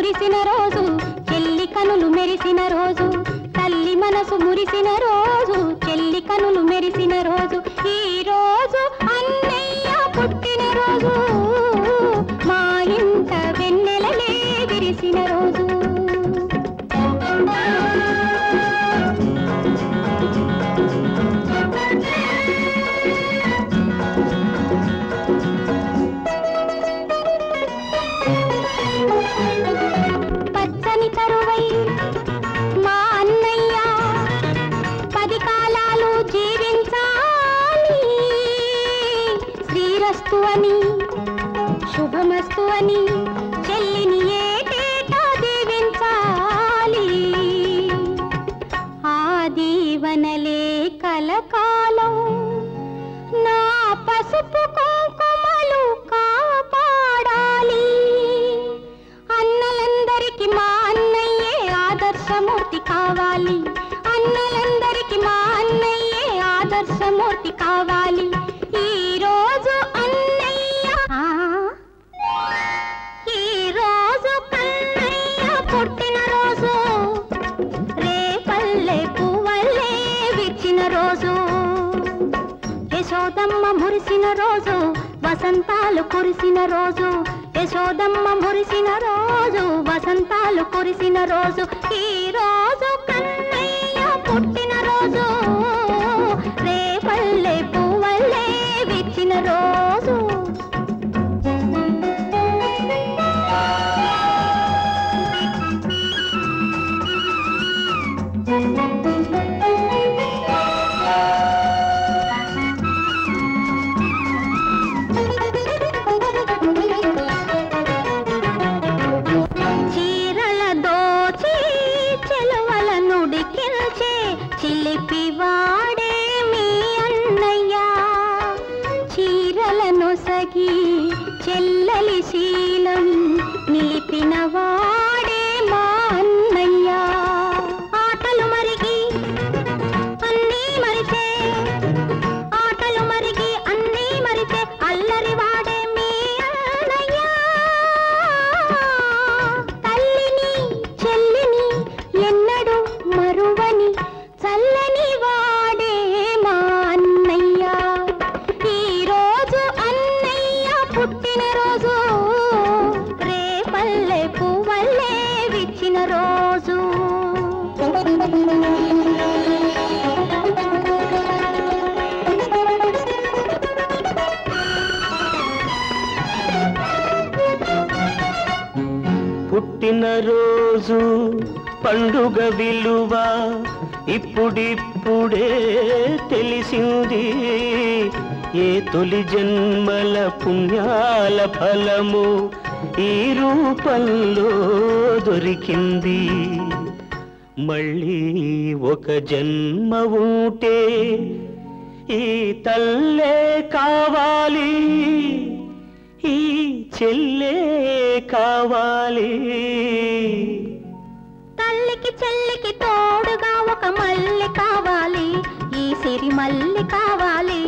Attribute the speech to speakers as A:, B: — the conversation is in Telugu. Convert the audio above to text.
A: కురిసిన రోజు, చెల్లి కనులు మెరిసిన రోజు, తల్లి మనసు మురిసిన రోజు, చెల్లి కనులు మెరిసిన రోజు, ఈ రోజు అన్నయ్య పుట్టిన రోజు, మా ఇంట వెన్నెలలే విరిసిన రోజు. పచ్చని తరువై మా అన్నయ్య 10 కాలాలు జీవించాలి, శ్రీరస్తు అని శుభమస్తు అని చెల్లిని ఏటేటా దీవించాలి. ఆ దీవనలే కలకాలం నా పసుపు కుంకుమలు కాపాడాలి. అన్నలందరికీ మా అన్నయ్యే ఆదర్శమూర్తి కావాలి, అన్నలందరికీ మా అన్నయ్యే ఆదర్శమూర్తి కావాలి. ఈ రోజు అన్నయ్య, ఈ రోజు కన్నయ్య పుట్టిన రోజు, రేపల్లె పువ్వల్లే విచ్చిన రోజు, యశోదమ్మ మురిసిన రోజు, వసంతాలు కురిసిన రోజు, యశోదమ్మ మురిసిన రోజు, వసంతాలు కురిసిన రోజు, ఈ రోజు కన్నయ్య పుట్టిన రోజు, రేపల్లె పువ్వల్లే విచ్చిన రోజు. చీరల దోచి చెలవల నుడికిల్చే చిలిపివాడే మీ అన్నయ్య, చీరలను సగి చెల్లలి శీలం నిలిపిన వాడే మా అన్నయ్య. ఆటలు మరిగి అన్నీ మరిచే, ఆటలు మరిగి అన్నీ మరిచే అల్లరి వాడే మీ అన్నయ్య. తల్లిని చెల్లిని ఎన్నడూ మరువని చల్లని వాడే మా అన్నయ్య. ఈ రోజు అన్నయ్య పుట్టిన రోజు, రేపల్లె పువ్వల్లే విచ్చిన రోజు.
B: పుట్టిన రోజు పండుగ విలువ ఇప్పుడిప్పుడే తెలిసింది, ఏ తొలి జన్మల పుణ్యాల ఫలము ఈ రూపంలో దొరికింది. మళ్ళీ ఒక జన్మ ఉంటే ఈ తల్లే కావాలి, ఈ చెల్లే కావాలి.
A: తల్లికి చెల్లికి తోడుగా ఒక మల్లె కావాలి, ఈ సిరి మల్లె కావాలి.